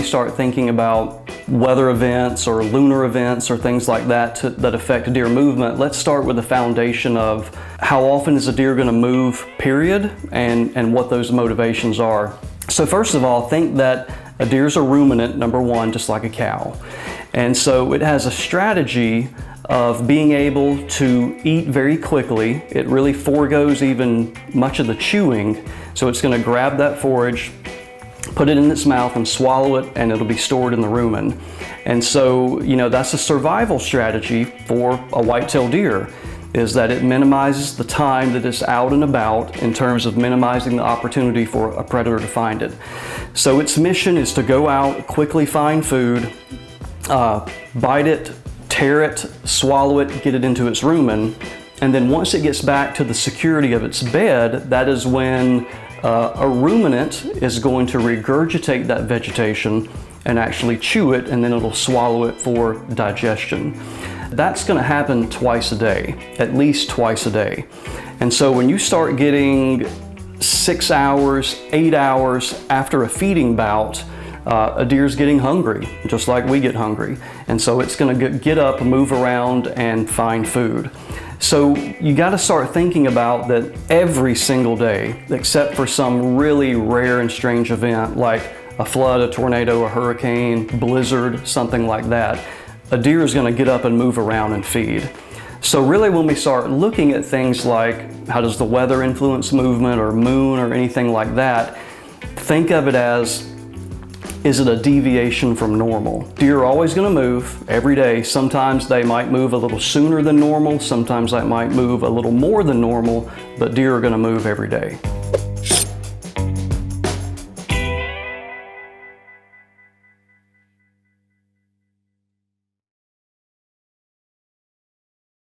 start thinking about weather events or lunar events or things like that that affect deer movement, let's start with the foundation of how often is a deer going to move, period, and what those motivations are. So first of all, think that a deer's a ruminant, number one, just like a cow. And so it has a strategy of being able to eat very quickly. It really forgoes even much of the chewing. So it's going to grab that forage, put it in its mouth and swallow it, and it'll be stored in the rumen. And so, that's a survival strategy for a white-tailed deer, is that it minimizes the time that it's out and about in terms of minimizing the opportunity for a predator to find it. So its mission is to go out, quickly find food, bite it, tear it, swallow it, get it into its rumen, and then once it gets back to the security of its bed, that is when a ruminant is going to regurgitate that vegetation and actually chew it, and then it'll swallow it for digestion. That's going to happen twice a day, at least twice a day. And so when you start getting 6 hours, 8 hours after a feeding bout, a deer's getting hungry, just like we get hungry. And so it's going to get up, move around, and find food. So you got to start thinking about that every single day, except for some really rare and strange event like a flood, a tornado, a hurricane, blizzard, something like that, a deer is going to get up and move around and feed. So really when we start looking at things like how does the weather influence movement or moon or anything like that, think of it as, is it a deviation from normal? Deer are always going to move every day. Sometimes they might move a little sooner than normal. Sometimes they might move a little more than normal, but deer are going to move every day.